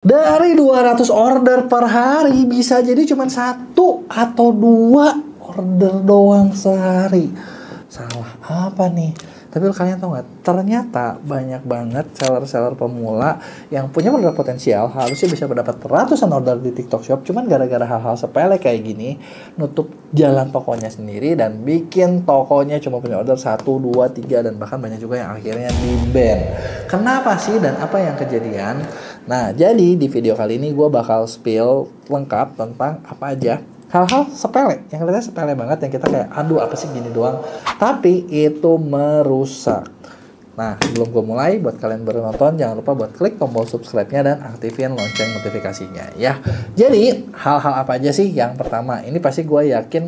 Dari 200 order per hari bisa jadi cuma 1 atau 2 order doang sehari. Salah apa nih? Tapi kalian tahu nggak? Ternyata banyak banget seller-seller pemula yang punya modal potensial harusnya bisa mendapat ratusan order di TikTok Shop. Cuman gara-gara hal-hal sepele kayak gini, nutup jalan tokonya sendiri dan bikin tokonya cuma punya order 1, 2, 3 dan bahkan banyak juga yang akhirnya di-ban. Kenapa sih dan apa yang kejadian? Nah, jadi di video kali ini gue bakal spill lengkap tentang apa aja hal-hal sepele, yang kelihatannya sepele banget, yang kita kayak, aduh apa sih gini doang, tapi itu merusak. Nah, sebelum gue mulai, buat kalian baru nonton, jangan lupa buat klik tombol subscribe-nya dan aktifin lonceng notifikasinya ya. Jadi, hal-hal apa aja sih? Yang pertama, ini pasti gue yakin,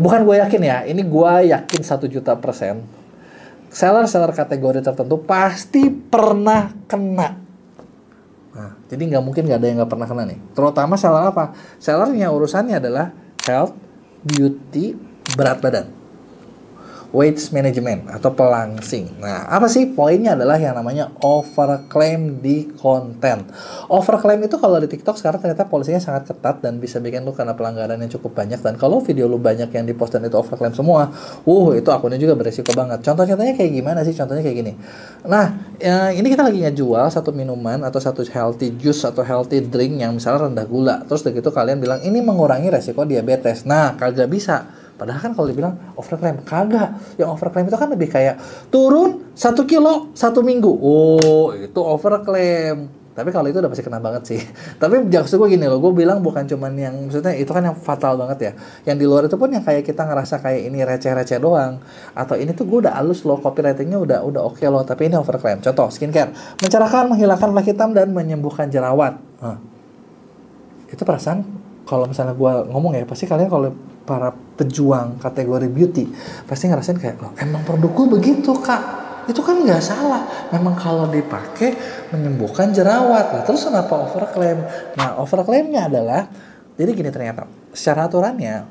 bukan gue yakin ya, ini gue yakin 1.000.000%. Seller-seller kategori tertentu pasti pernah kena. Nah, jadi nggak mungkin nggak ada yang nggak pernah kena nih. Terutama seller apa? Sellernya urusannya adalah health, beauty, berat badan, weight management atau pelangsing. Nah, apa sih poinnya adalah yang namanya overclaim di konten. Overclaim itu kalau di TikTok sekarang ternyata polisinya sangat ketat dan bisa bikin lu kena pelanggaran yang cukup banyak. Dan kalau video lu banyak yang dipost dan itu overclaim semua, itu akunnya juga beresiko banget. Contoh-contohnya kayak gimana sih? Contohnya kayak gini. Nah, ini kita lagi ngejual satu minuman atau satu healthy juice atau healthy drink yang misalnya rendah gula. Terus begitu kalian bilang ini mengurangi resiko diabetes. Nah, kagak bisa. Padahal kan kalau dibilang overclaim, kagak. Yang overclaim itu kan lebih kayak turun 1 kilo 1 minggu. Oh, itu overclaim. Tapi kalau itu udah pasti kena banget sih. Tapi maksud gue gini loh, gue bilang bukan cuman yang, maksudnya itu kan yang fatal banget ya. Yang di luar itu pun yang kayak kita ngerasa kayak ini receh-receh doang. Atau ini tuh gue udah halus loh, copywritingnya udah oke loh, tapi ini overclaim. Contoh, skincare. Mencerahkan, menghilangkan flek hitam, dan menyembuhkan jerawat. Itu perasaan, kalau misalnya gue ngomong ya, pasti kalian kalau para pejuang kategori beauty pasti ngerasain kayak, loh emang produk gue begitu kak, itu kan nggak salah, memang kalau dipakai menyembuhkan jerawat. Nah terus kenapa overclaim? Nah overclaimnya adalah, jadi gini, ternyata secara aturannya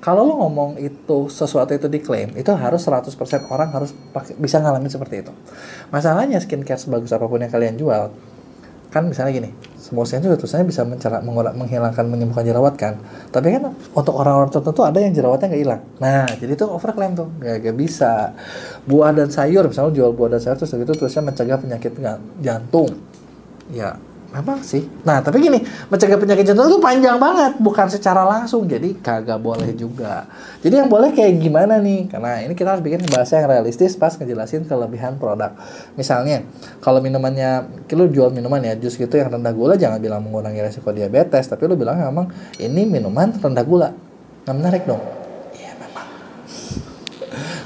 kalau lo ngomong itu sesuatu itu diklaim, itu harus 100% orang harus bisa ngalamin seperti itu. Masalahnya skincare sebagus apapun yang kalian jual, kan misalnya gini, semua skincare tulisannya bisa menghilangkan, menyembuhkan jerawat kan. Tapi kan untuk orang-orang tertentu ada yang jerawatnya nggak hilang. Nah, jadi itu overclaim tuh, nggak bisa. Buah dan sayur, misalnya jual buah dan sayur terus gitu tulisnya mencegah penyakit jantung. Ya, memang sih. Nah, tapi gini, mencegah penyakit jantung itu panjang banget, bukan secara langsung, jadi kagak boleh juga. Jadi yang boleh kayak gimana nih? Karena ini kita harus bikin bahasa yang realistis pas ngejelasin kelebihan produk. Misalnya, kalau minumannya, lu jual minuman ya, jus gitu yang rendah gula, jangan bilang mengurangi resiko diabetes, tapi lu bilang memang ini minuman rendah gula. Nggak menarik dong? Iya, memang.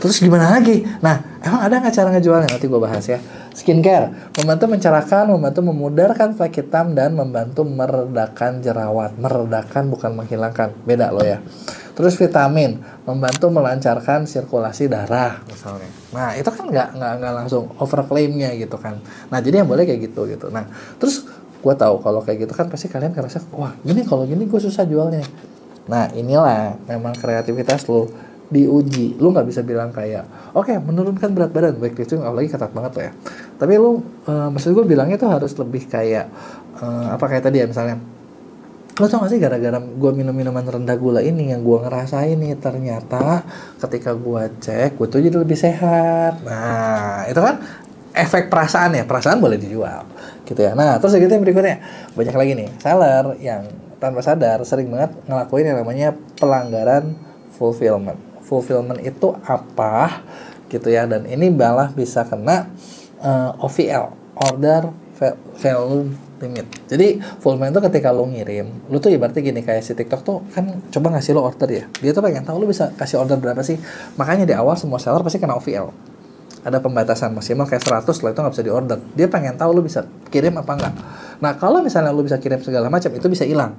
Terus gimana lagi? Nah, emang ada nggak cara ngejualnya? Nanti gue bahas ya. Skincare, membantu mencerahkan, membantu memudarkan flek hitam, dan membantu meredakan jerawat. Meredakan bukan menghilangkan, beda loh ya. Terus vitamin, membantu melancarkan sirkulasi darah misalnya. Nah itu kan nggak langsung overclaimnya gitu kan. Nah jadi yang boleh kayak gitu. Nah terus gue tahu kalau kayak gitu kan pasti kalian ngerasa, wah gini kalau gini gue susah jualnya. Nah inilah memang kreativitas lo diuji. Lu nggak bisa bilang kayak, oke, menurunkan berat badan, weightlifting apalagi ketat banget loh ya. Tapi lu, maksud gue bilangnya tuh harus lebih kayak, apa kayak tadi ya misalnya, lo tau gak sih gara-gara gue minum minuman rendah gula ini yang gue ngerasain nih, ternyata ketika gue cek gue tuh jadi lebih sehat. Nah itu kan efek perasaan ya, perasaan boleh dijual gitu ya. Nah terus gitu yang berikutnya, banyak lagi nih seller yang tanpa sadar sering banget ngelakuin yang namanya pelanggaran fulfillment. Fulfillment itu apa gitu ya, dan ini malah bisa kena OVL, order value limit. Jadi fulfillment itu ketika lo ngirim, lo tuh ibaratnya gini, kayak si TikTok tuh kan coba ngasih lo order ya, dia tuh pengen tahu lo bisa kasih order berapa sih. Makanya di awal semua seller pasti kena OVL, ada pembatasan maksimal kayak 100, setelah itu nggak bisa diorder. Dia pengen tahu lo bisa kirim apa enggak. Nah kalau misalnya lo bisa kirim segala macam, itu bisa hilang.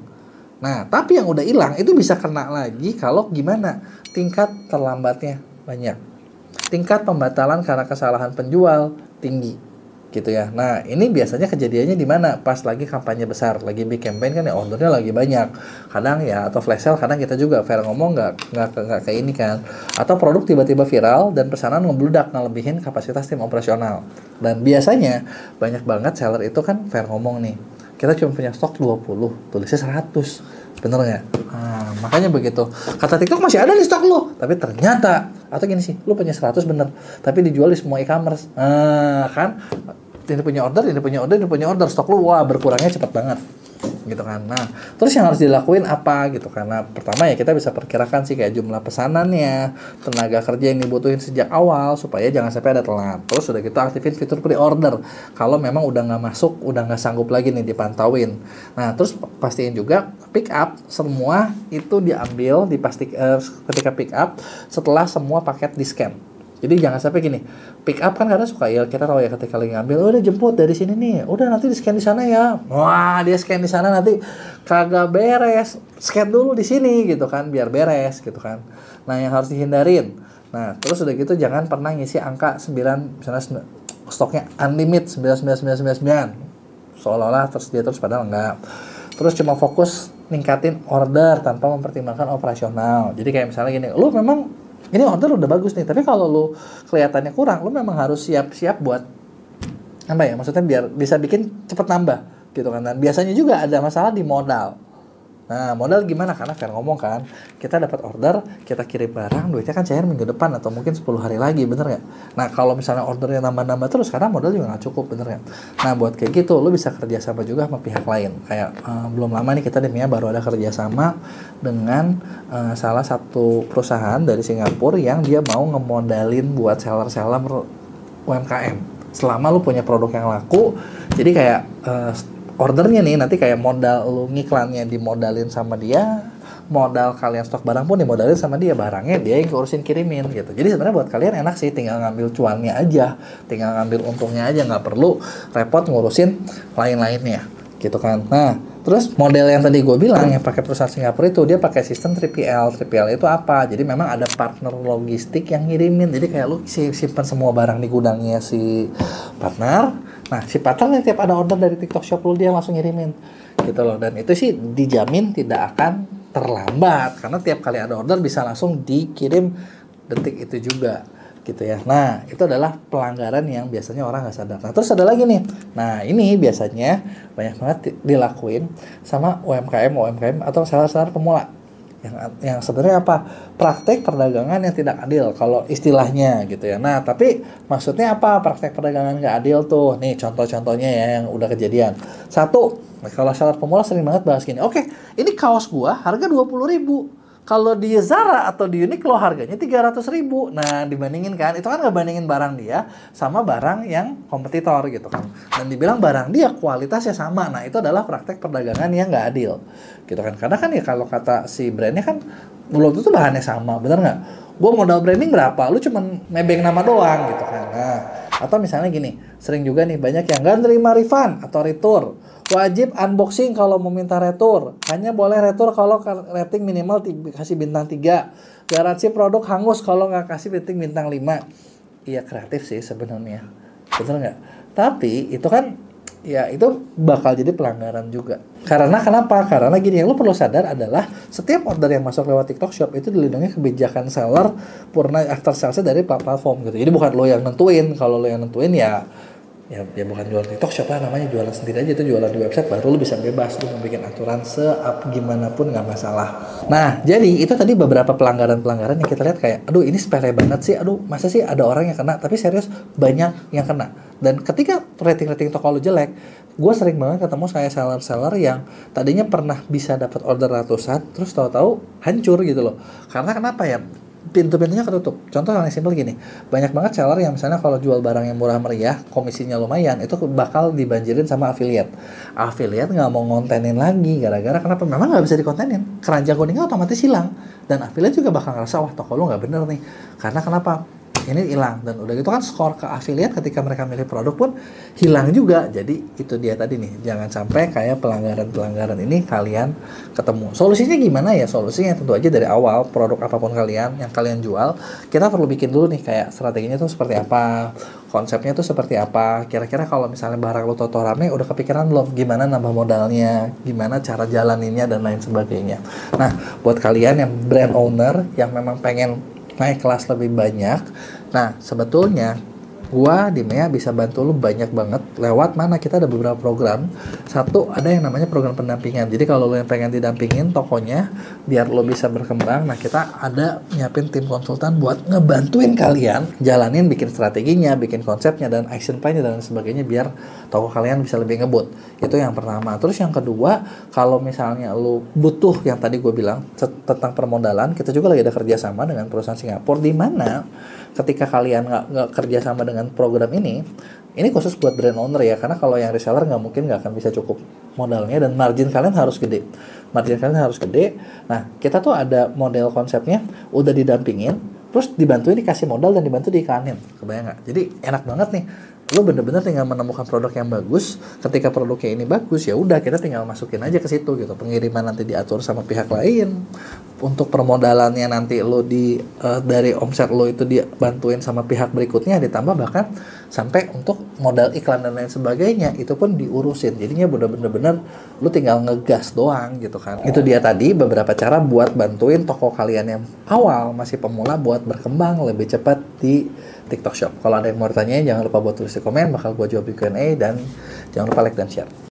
Nah tapi yang udah hilang itu bisa kena lagi kalau gimana, tingkat terlambatnya banyak, tingkat pembatalan karena kesalahan penjual tinggi gitu ya. Nah ini biasanya kejadiannya di mana? Pas lagi kampanye besar, lagi big campaign kan ya, ordernya lagi banyak. Kadang ya, atau flash sale, kadang kita juga fair ngomong nggak kayak ini kan. Atau produk tiba-tiba viral dan pesanan membludak ngelebihin kapasitas tim operasional. Dan biasanya banyak banget seller itu kan fair ngomong nih, kita cuma punya stok 20, tulisnya 100. Bener nggak? Nah, makanya begitu. Kata TikTok masih ada di stok lo, tapi ternyata, atau gini sih, lo punya 100 bener, tapi dijual di semua e-commerce. Kan? Ini punya order, ini punya order, ini punya order, stok lo, wah berkurangnya cepat banget. Gitu kan. Nah, terus yang harus dilakuin apa gitu? Karena pertama ya kita bisa perkirakan sih kayak jumlah pesanannya, tenaga kerja yang dibutuhin sejak awal supaya jangan sampai ada telat. Terus udah gitu aktifin fitur pre-order kalau memang udah nggak masuk, udah nggak sanggup lagi nih dipantauin. Nah, terus pastiin juga pick up semua itu diambil ketika pick up setelah semua paket di scan. Jadi jangan sampai gini, pick up kan kadang suka ya kita tahu ya ketika lagi ngambil, udah jemput dari sini nih, udah nanti di scan di sana ya. Wah dia scan di sana nanti kagak beres, scan dulu di sini gitu kan, biar beres gitu kan. Nah yang harus dihindarin. Nah terus udah gitu jangan pernah ngisi angka 9, misalnya stoknya unlimited 9999, seolah-olah tersedia terus padahal enggak. Terus cuma fokus ningkatin order tanpa mempertimbangkan operasional. Jadi kayak misalnya gini, lu memang ini order udah bagus nih, tapi kalau lu kelihatannya kurang, lu memang harus siap-siap buat apa ya? Maksudnya biar bisa bikin cepet nambah gitu kan. Dan biasanya juga ada masalah di modal. Nah, modal gimana? Karena Fer ngomong kan, kita dapat order, kita kirim barang, duitnya kan cair minggu depan atau mungkin 10 hari lagi, bener nggak? Nah, kalau misalnya ordernya nambah-nambah terus, karena modal juga nggak cukup, bener nggak? Nah, buat kayak gitu, lu bisa kerjasama juga sama pihak lain. Kayak belum lama nih kita di Mia baru ada kerjasama dengan salah satu perusahaan dari Singapura yang dia mau ngemodalin buat seller-seller UMKM. Selama lu punya produk yang laku, jadi kayak ordernya nih nanti kayak modal lu ngiklannya dimodalin sama dia, modal kalian stok barang pun dimodalin sama dia, barangnya dia yang urusin kirimin gitu. Jadi sebenarnya buat kalian enak sih, tinggal ngambil cuannya aja, tinggal ngambil untungnya aja, nggak perlu repot ngurusin lain-lainnya gitu kan. Nah terus model yang tadi gue bilang yang pakai perusahaan Singapura itu dia pakai sistem 3PL. 3PL itu apa? Jadi memang ada partner logistik yang ngirimin. Jadi kayak lu simpan semua barang di gudangnya si partner. Nah si partner tiap ada order dari TikTok Shop lu dia langsung ngirimin gitu loh. Dan itu sih dijamin tidak akan terlambat karena tiap kali ada order bisa langsung dikirim detik itu juga gitu ya. Nah itu adalah pelanggaran yang biasanya orang nggak sadar. Nah terus ada lagi nih, nah ini biasanya banyak banget dilakuin sama UMKM atau seller-seller pemula yang sebenarnya apa, praktek perdagangan yang tidak adil kalau istilahnya gitu ya. Nah tapi maksudnya apa praktek perdagangan nggak adil tuh? Nih contoh-contohnya ya yang udah kejadian. Satu, kalau seller pemula sering banget bahas gini, oke, ini kaos gua harga 20.000. Kalau di Zara atau di Uniqlo harganya 300.000. Nah, dibandingin kan, itu kan ngebandingin barang dia sama barang yang kompetitor gitu kan. Dan dibilang barang dia kualitasnya sama. Nah, itu adalah praktek perdagangan yang nggak adil gitu kan. Karena kan ya kalau kata si brandnya kan belum tentu bahannya sama, bener nggak? Gue modal branding berapa? Lu cuman nebeng nama doang gitu kan. Nah, atau misalnya gini, sering juga nih banyak yang nggak nerima refund atau retur. Wajib unboxing kalau mau minta retur. Hanya boleh retur kalau rating minimal kasih bintang 3. Garansi produk hangus kalau nggak kasih rating bintang 5. Iya kreatif sih sebenarnya. Betul nggak? Tapi itu kan ya itu bakal jadi pelanggaran juga. Karena kenapa? Karena gini, yang lu perlu sadar adalah setiap order yang masuk lewat TikTok Shop itu dilindungi kebijakan seller purna after sales dari platform gitu. Jadi bukan lo yang nentuin. Kalau lo yang nentuin ya bukan jualan TikTok Shop lah, namanya jualan sendiri aja, itu jualan di website baru lu bisa bebas, lu mau bikin aturan gimana pun nggak masalah. Nah jadi itu tadi beberapa pelanggaran yang kita lihat kayak aduh ini sepele banget sih, aduh masa sih ada orang yang kena, tapi serius banyak yang kena. Dan ketika rating toko lu jelek, gue sering banget ketemu saya seller yang tadinya pernah bisa dapat order ratusan terus tahu-tahu hancur gitu loh. Karena kenapa ya, pintu-pintunya ketutup. Contoh yang simpel gini, banyak banget seller yang misalnya kalau jual barang yang murah meriah, komisinya lumayan, itu bakal dibanjirin sama affiliate. Affiliate nggak mau ngontenin lagi, gara-gara kenapa? Memang nggak bisa dikontenin. Keranjang kuningnya otomatis hilang. Dan affiliate juga bakal ngerasa, wah toko lu nggak bener nih. Karena kenapa? Ini hilang. Dan udah gitu kan skor ke affiliate ketika mereka milih produk pun hilang juga. Jadi itu dia tadi nih, jangan sampai kayak pelanggaran ini kalian ketemu. Solusinya gimana ya? Solusinya tentu aja dari awal produk apapun yang kalian jual, kita perlu bikin dulu nih kayak strateginya tuh seperti apa, konsepnya tuh seperti apa. Kira-kira kalau misalnya barang lo toto rame, udah kepikiran belum gimana nambah modalnya, gimana cara jalaninnya dan lain sebagainya. Nah buat kalian yang brand owner yang memang pengen naik kelas lebih banyak, nah sebetulnya Gua di Mea bisa bantu lu banyak banget lewat mana, kita ada beberapa program. Satu, ada yang namanya program pendampingan. Jadi kalau lu yang pengen didampingin tokonya biar lu bisa berkembang, nah kita ada nyiapin tim konsultan buat ngebantuin kalian jalanin, bikin strateginya, bikin konsepnya dan action plan-nya dan sebagainya biar toko kalian bisa lebih ngebut. Itu yang pertama. Terus yang kedua, kalau misalnya lu butuh yang tadi gue bilang tentang permodalan, kita juga lagi ada kerjasama dengan perusahaan Singapura di mana ketika kalian nggak kerja sama dengan program ini khusus buat brand owner ya, karena kalau yang reseller nggak mungkin nggak akan bisa cukup modalnya dan margin kalian harus gede. Nah, kita tuh ada model konsepnya, udah didampingin, terus dibantuin dikasih modal dan dibantu diiklanin. Kebayang nggak? Jadi enak banget nih. Lu bener-bener tinggal menemukan produk yang bagus. Ketika produknya ini bagus, ya udah kita tinggal masukin aja ke situ gitu. Pengiriman nanti diatur sama pihak lain. Untuk permodalannya nanti lu dari omset lu itu dibantuin sama pihak berikutnya, ditambah bahkan sampai untuk modal iklan dan lain sebagainya itu pun diurusin. Jadinya bener-bener lu tinggal ngegas doang gitu kan. Itu dia tadi beberapa cara buat bantuin toko kalian yang awal masih pemula buat berkembang lebih cepat di TikTok Shop. Kalau ada yang mau ditanyain, jangan lupa buat tulis di komen, bakal gue jawab di Q&A, dan jangan lupa like dan share.